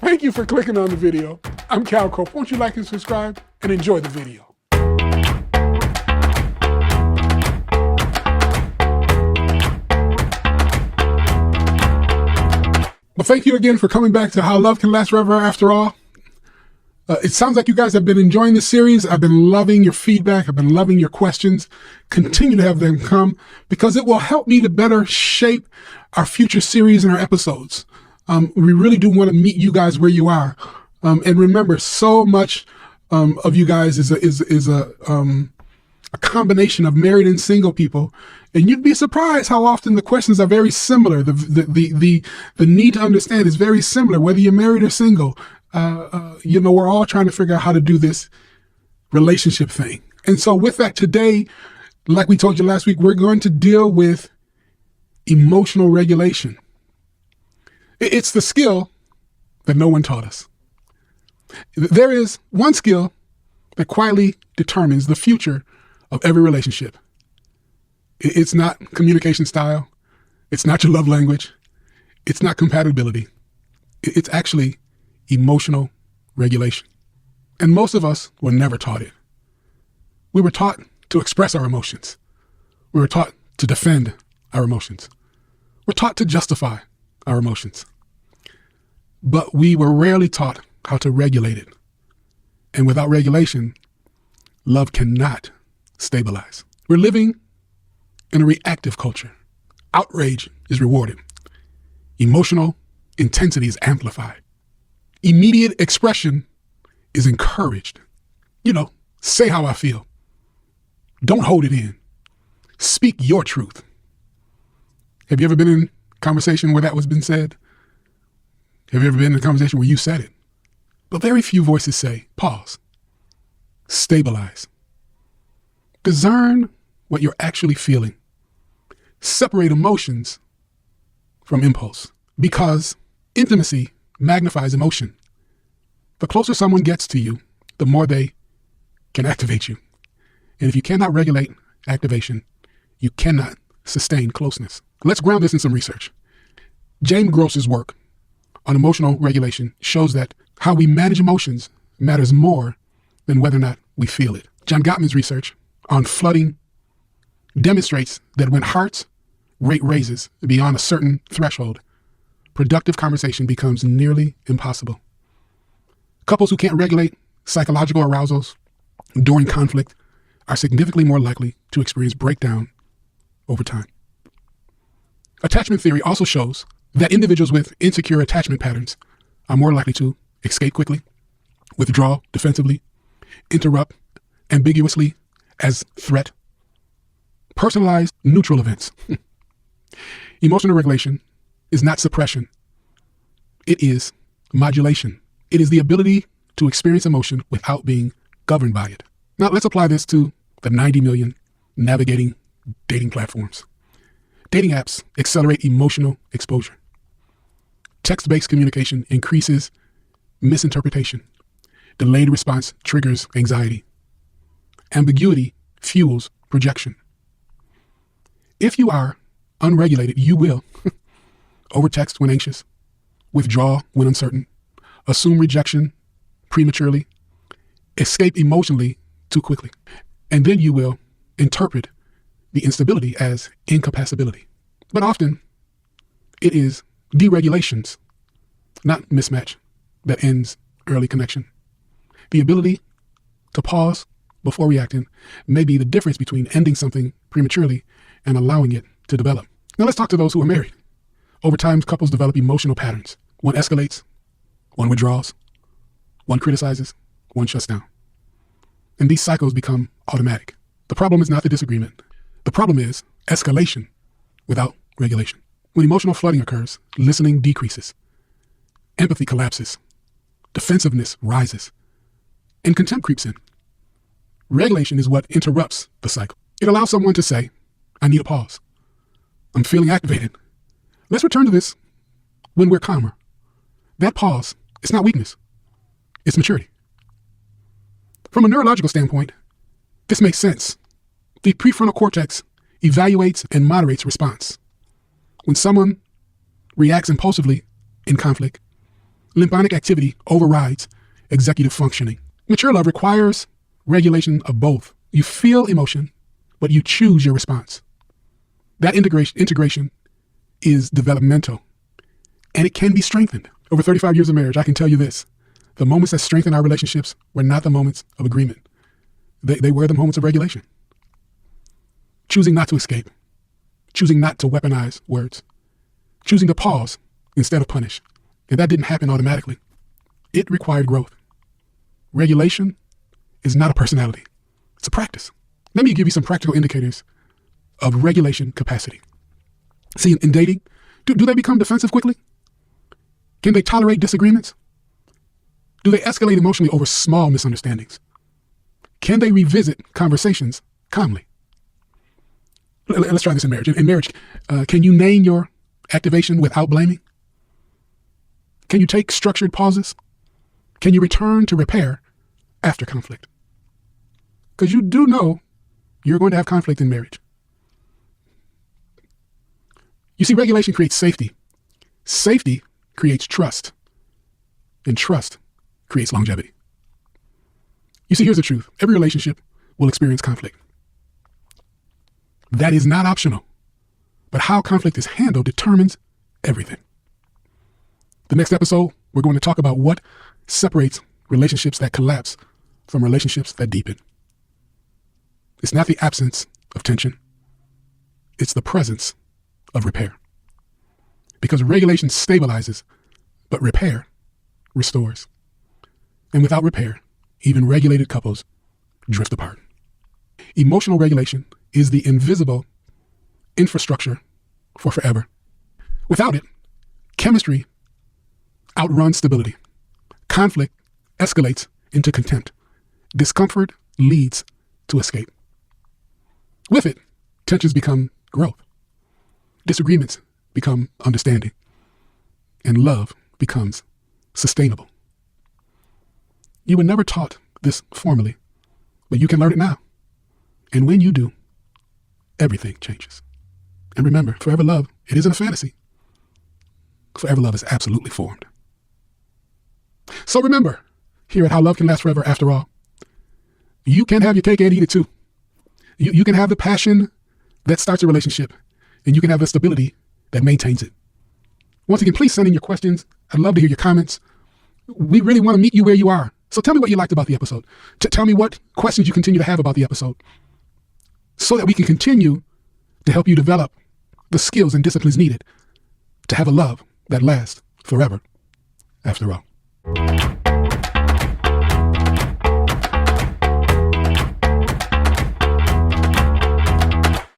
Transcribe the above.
Thank you for clicking on the video. I'm Cal Cope. Won't you like and subscribe and enjoy the video? Well, thank you again for coming back to How Love Can Last Forever After All. It sounds like you guys have been enjoying this series. I've been loving your feedback. I've been loving your questions. Continue to have them come because it will help me to better shape our future series and our episodes. We really do want to meet you guys where you are. And remember, so much of you guys is a combination of married and single people. And you'd be surprised how often the questions are very similar. The need to understand is very similar, whether you're married or single. We're all trying to figure out how to do this relationship thing. And so with that, today, like we told you last week, we're going to deal with emotional regulation. It's the skill that no one taught us. There is one skill that quietly determines the future of every relationship. It's not communication style. It's not your love language. It's not compatibility. It's actually emotional regulation. And most of us were never taught it. We were taught to express our emotions. We were taught to defend our emotions. We're taught to justify our emotions. But we were rarely taught how to regulate it. And without regulation, love cannot stabilize. We're living in a reactive culture. Outrage is rewarded. Emotional intensity is amplified. Immediate expression is encouraged. Say how I feel. Don't hold it in. Speak your truth. Have you ever been in a conversation where that was been said? Have you ever been in a conversation where you said it? But very few voices say, pause, stabilize, discern what you're actually feeling, separate emotions from impulse, because intimacy magnifies emotion. The closer someone gets to you, the more they can activate you. And if you cannot regulate activation, you cannot sustain closeness. Let's ground this in some research. James Gross's work on emotional regulation shows that how we manage emotions matters more than whether or not we feel it. John Gottman's research on flooding demonstrates that when heart's rate raises beyond a certain threshold, productive conversation becomes nearly impossible. Couples who can't regulate psychological arousals during conflict are significantly more likely to experience breakdown over time. Attachment theory also shows that individuals with insecure attachment patterns are more likely to escape quickly, withdraw defensively, interrupt ambiguously as threat, personalize neutral events. Emotional regulation is not suppression. It is modulation. It is the ability to experience emotion without being governed by it. Now let's apply this to the 90 million navigating dating platforms. Dating apps accelerate emotional exposure. Text-based communication increases misinterpretation. Delayed response triggers anxiety. Ambiguity fuels projection. If you are unregulated, you will overtext when anxious, withdraw when uncertain, assume rejection prematurely, escape emotionally too quickly, and then you will interpret the instability as incapacity. But often, it is deregulations, not mismatch, that ends early connection. The ability to pause before reacting may be the difference between ending something prematurely and allowing it to develop. Now let's talk to those who are married. Over time, couples develop emotional patterns. One escalates, one withdraws, one criticizes, one shuts down. And these cycles become automatic. The problem is not the disagreement. The problem is escalation without regulation. When emotional flooding occurs, listening decreases, empathy collapses, defensiveness rises, and contempt creeps in. Regulation is what interrupts the cycle. It allows someone to say, I need a pause. I'm feeling activated. Let's return to this when we're calmer. That pause is not weakness. It's maturity. From a neurological standpoint, this makes sense. The prefrontal cortex evaluates and moderates response. When someone reacts impulsively in conflict, Limbic activity overrides executive functioning. Mature love requires regulation of both. You feel emotion, but you choose your response. That integration is developmental, and it can be strengthened. Over 35 years of marriage, I can tell you this. The moments that strengthened our relationships were not the moments of agreement. They were the moments of regulation. Choosing not to escape. Choosing not to weaponize words. Choosing to pause instead of punish. And that didn't happen automatically. It required growth. Regulation is not a personality. It's a practice. Let me give you some practical indicators of regulation capacity. See, in dating, do they become defensive quickly? Can they tolerate disagreements? Do they escalate emotionally over small misunderstandings? Can they revisit conversations calmly? Let's try this in marriage. In marriage, can you name your activation without blaming? Can you take structured pauses? Can you return to repair after conflict? Because you do know you're going to have conflict in marriage. You see, regulation creates safety. Safety creates trust. And trust creates longevity. You see, here's the truth. Every relationship will experience conflict. That is not optional. But how conflict is handled determines everything. The next episode, we're going to talk about what separates relationships that collapse from relationships that deepen. It's not the absence of tension. It's the presence of repair. Because regulation stabilizes, but repair restores. And without repair, even regulated couples drift apart. Emotional regulation is the invisible infrastructure for forever. Without it, chemistry outruns stability. Conflict escalates into contempt. Discomfort leads to escape. With it, tensions become growth. Disagreements become understanding. And love becomes sustainable. You were never taught this formally, but you can learn it now. And when you do, everything changes. And remember, forever love, it isn't a fantasy. Forever love is absolutely formed. So remember, here at How Love Can Last Forever, after all, you can have your cake and eat it too. You can have the passion that starts a relationship, and you can have the stability that maintains it. Once again, please send in your questions. I'd love to hear your comments. We really want to meet you where you are. So tell me what you liked about the episode. Tell me what questions you continue to have about the episode, so that we can continue to help you develop the skills and disciplines needed to have a love that lasts forever, after all.